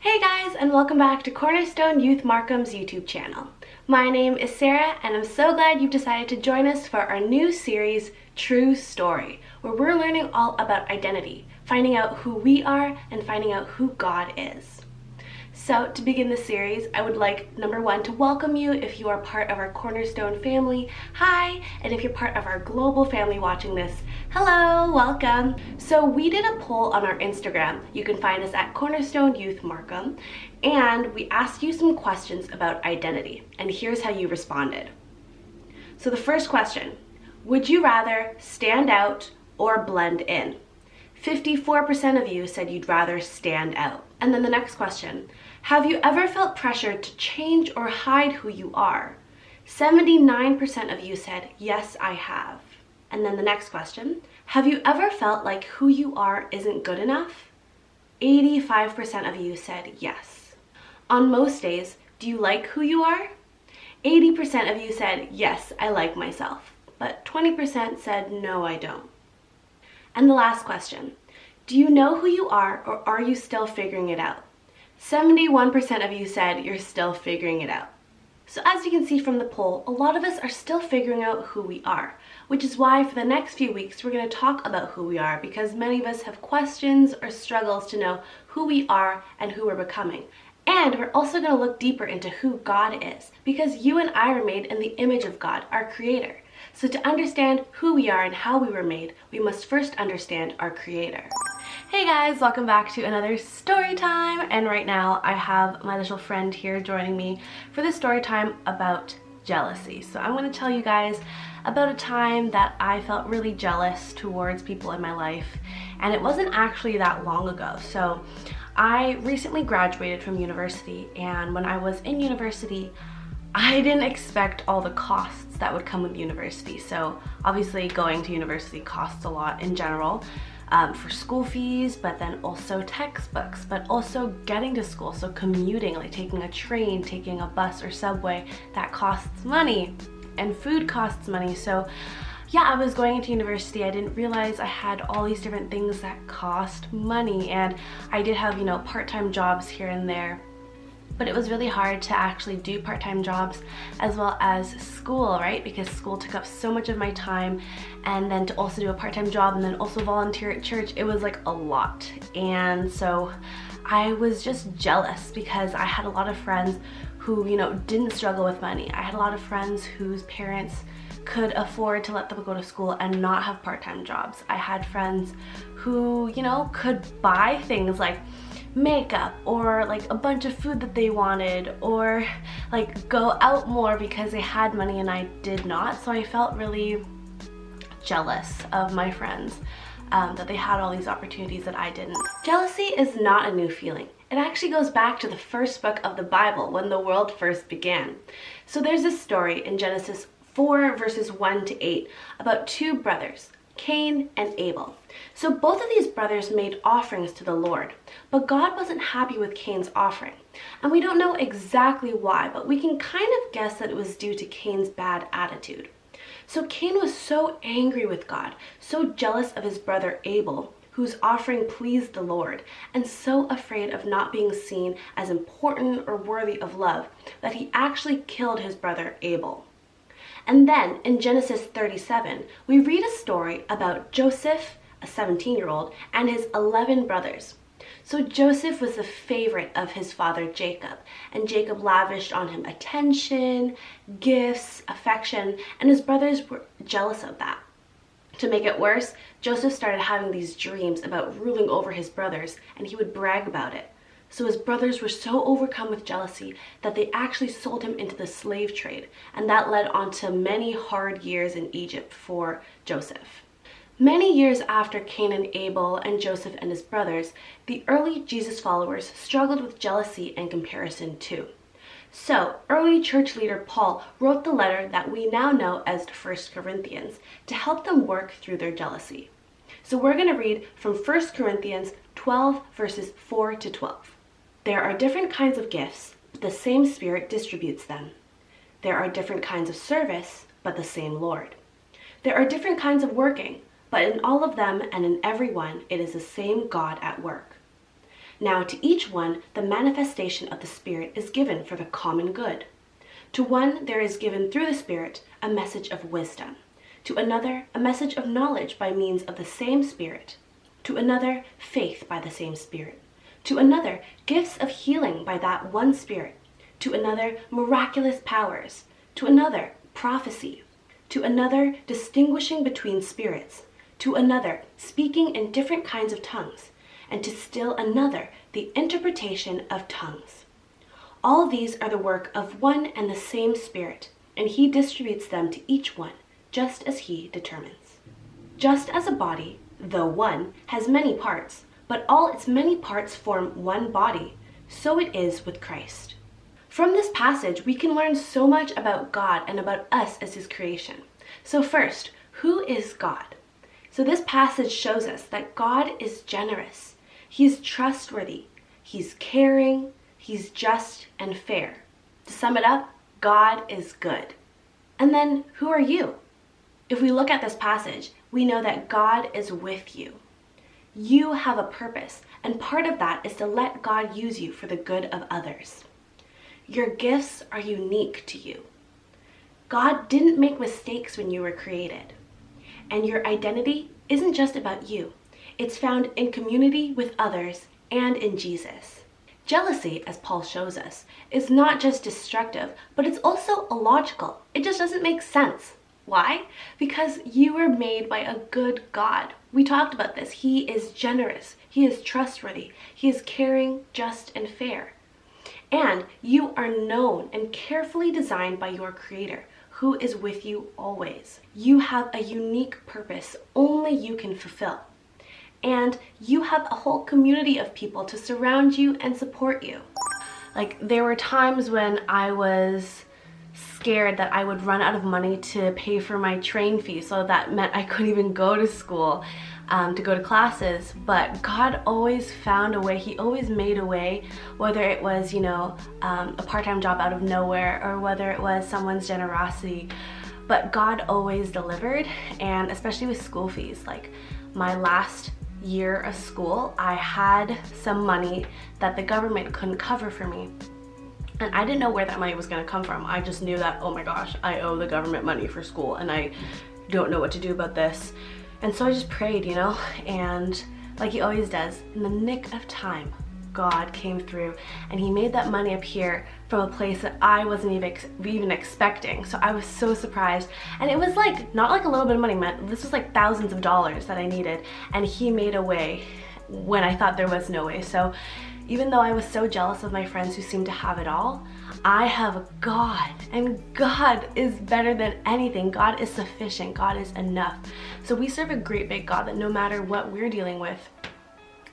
Hey guys, and welcome back to Cornerstone Youth Markham's YouTube channel. My name is Sarah, and I'm so glad you've decided to join us for our new series, True Story, where we're learning all about identity, finding out who we are and finding out who God is. So to begin this series, I would like, number one, to welcome you if you are part of our Cornerstone family. Hi! And if you're part of our global family watching this, hello, welcome. So we did a poll on our Instagram. You can find us at Cornerstone Youth Markham. And we asked you some questions about identity. And here's how you responded. So the first question, would you rather stand out or blend in? 54% of you said you'd rather stand out. And then the next question, have you ever felt pressured to change or hide who you are? 79% of you said, yes, I have. And then the next question, have you ever felt like who you are isn't good enough? 85% of you said yes. On most days, do you like who you are? 80% of you said, yes, I like myself. But 20% said, no, I don't. And the last question, do you know who you are or are you still figuring it out? 71% of you said you're still figuring it out. So as you can see from the poll, a lot of us are still figuring out who we are, which is why for the next few weeks we're going to talk about who we are because many of us have questions or struggles to know who we are and who we're becoming. And we're also going to look deeper into who God is because you and I are made in the image of God, our Creator. So to understand who we are and how we were made, we must first understand our Creator. Hey guys, welcome back to another story time. And right now I have my little friend here joining me for this story time about jealousy. So I'm going to tell you guys about a time that I felt really jealous towards people in my life. And it wasn't actually that long ago. So I recently graduated from university, and when I was in university, I didn't expect all the costs that would come with university. So obviously going to university costs a lot in general for school fees, but then also textbooks, but also getting to school. So commuting, like taking a train, taking a bus or subway, that costs money, and food costs money. So yeah, I was going into university. I didn't realize I had all these different things that cost money, and I did have, part-time jobs here and there. But it was really hard to actually do part-time jobs as well as school, right? Because school took up so much of my time, and then to also do a part-time job and then also volunteer at church, it was like a lot. And so I was just jealous because I had a lot of friends who, didn't struggle with money. I had a lot of friends whose parents could afford to let them go to school and not have part-time jobs. I had friends who, could buy things like makeup or like a bunch of food that they wanted, or like go out more because they had money and I did not. So I felt really jealous of my friends that they had all these opportunities that I didn't. Jealousy is not a new feeling. It actually goes back to the first book of the Bible when the world first began. So there's this story in Genesis 4 verses 1 to 8 about two brothers, Cain and Abel. So both of these brothers made offerings to the Lord, but God wasn't happy with Cain's offering. And we don't know exactly why, but we can kind of guess that it was due to Cain's bad attitude. So Cain was so angry with God, so jealous of his brother Abel, whose offering pleased the Lord, and so afraid of not being seen as important or worthy of love, that he actually killed his brother Abel. And then in Genesis 37, we read a story about Joseph, a 17-year-old, and his 11 brothers. So Joseph was the favorite of his father Jacob, and Jacob lavished on him attention, gifts, affection, and his brothers were jealous of that. To make it worse, Joseph started having these dreams about ruling over his brothers, and he would brag about it. So his brothers were so overcome with jealousy that they actually sold him into the slave trade, and that led on to many hard years in Egypt for Joseph. Many years after Cain and Abel and Joseph and his brothers, the early Jesus followers struggled with jealousy and comparison too. So early church leader Paul wrote the letter that we now know as 1 Corinthians to help them work through their jealousy. So we're going to read from 1 Corinthians 12 verses 4 to 12. There are different kinds of gifts, but the same Spirit distributes them. There are different kinds of service, but the same Lord. There are different kinds of working, but in all of them and in every one, it is the same God at work. Now to each one, the manifestation of the Spirit is given for the common good. To one there is given through the Spirit a message of wisdom, to another a message of knowledge by means of the same Spirit, to another faith by the same Spirit, to another gifts of healing by that one Spirit, to another miraculous powers, to another prophecy, to another distinguishing between spirits, to another speaking in different kinds of tongues, and to still another the interpretation of tongues. All these are the work of one and the same Spirit, and he distributes them to each one, just as he determines. Just as a body, though one, has many parts, but all its many parts form one body, so it is with Christ. From this passage, we can learn so much about God and about us as his creation. So first, who is God? So this passage shows us that God is generous. He's trustworthy. He's caring. He's just and fair. To sum it up, God is good. And then, who are you? If we look at this passage, we know that God is with you. You have a purpose, and part of that is to let God use you for the good of others. Your gifts are unique to you. God didn't make mistakes when you were created. And your identity isn't just about you. It's found in community with others and in Jesus. Jealousy, as Paul shows us, is not just destructive, but it's also illogical. It just doesn't make sense. Why? Because you were made by a good God. We talked about this. He is generous. He is trustworthy. He is caring, just, and fair. And you are known and carefully designed by your Creator, who is with you always. You have a unique purpose only you can fulfill. And you have a whole community of people to surround you and support you. Like, there were times when I was scared that I would run out of money to pay for my train fee, so that meant I couldn't even go to school to go to classes. But God always found a way. He always made a way, whether it was, a part-time job out of nowhere, or whether it was someone's generosity. But God always delivered, and especially with school fees. Like, my last year of school, I had some money that the government couldn't cover for me. And I didn't know where that money was going to come from. I just knew that, oh my gosh, I owe the government money for school and I don't know what to do about this. And so I just prayed, and like he always does, in the nick of time, God came through and he made that money appear from a place that I wasn't even expecting. So I was so surprised. And it was like, not like a little bit of money, this was like thousands of dollars that I needed. And he made a way when I thought there was no way. So even though I was so jealous of my friends who seemed to have it all, I have God, and God is better than anything. God is sufficient. God is enough. So we serve a great big God that no matter what we're dealing with,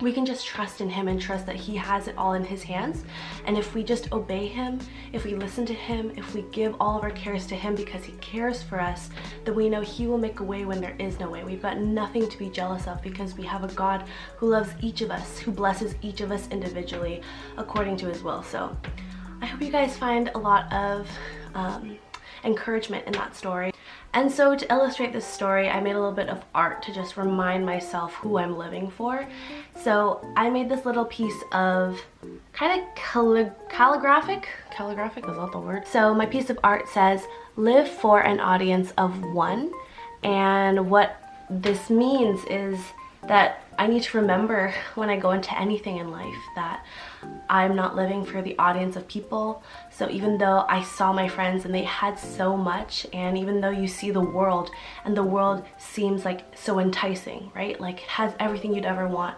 we can just trust in him and trust that he has it all in his hands. And if we just obey him, if we listen to him, if we give all of our cares to him because he cares for us, then we know he will make a way when there is no way. We've got nothing to be jealous of because we have a God who loves each of us, who blesses each of us individually according to his will. So I hope you guys find a lot of encouragement in that story. And so to illustrate this story, I made a little bit of art to just remind myself who I'm living for. So I made this little piece of kind of calligraphic, is that the word? So my piece of art says, live for an audience of one. And what this means is that I need to remember when I go into anything in life that I'm not living for the audience of people. So even though I saw my friends and they had so much, and even though you see the world and the world seems like so enticing, right? Like it has everything you'd ever want,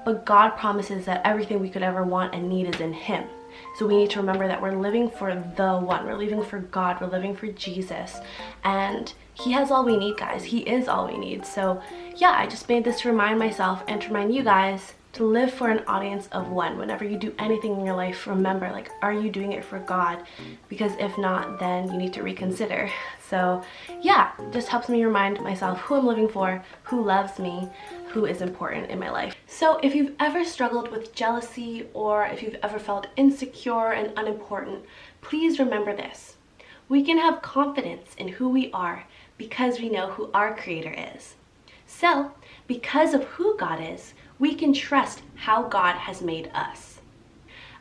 but God promises that everything we could ever want and need is in him. So we need to remember that we're living for the one. We're living for God. We're living for Jesus. And he has all we need, guys. He is all we need. So yeah, I just made this to remind myself and to remind you guys to live for an audience of one. Whenever you do anything in your life, remember, like, are you doing it for God? Because if not, then you need to reconsider. So yeah, just helps me remind myself who I'm living for, who loves me, who is important in my life. So if you've ever struggled with jealousy, or if you've ever felt insecure and unimportant, please remember this. We can have confidence in who we are because we know who our Creator is. So because of who God is, we can trust how God has made us.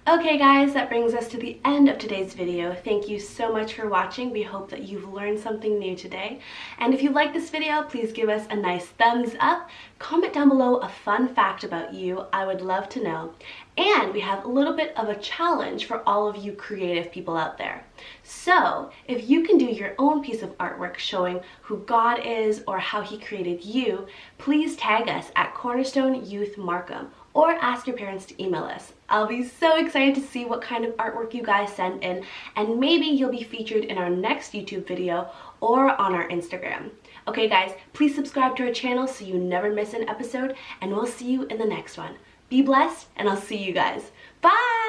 Okay guys, that brings us to the end of today's video. Thank you so much for watching. We hope that you've learned something new today. And if you like this video, please give us a nice thumbs up. Comment down below a fun fact about you. I would love to know. And we have a little bit of a challenge for all of you creative people out there. So if you can do your own piece of artwork showing who God is or how he created you, please tag us at Cornerstone Youth Markham, or ask your parents to email us. I'll be so excited to see what kind of artwork you guys send in, and maybe you'll be featured in our next YouTube video or on our Instagram. Okay guys, please subscribe to our channel so you never miss an episode, and we'll see you in the next one. Be blessed, and I'll see you guys. Bye!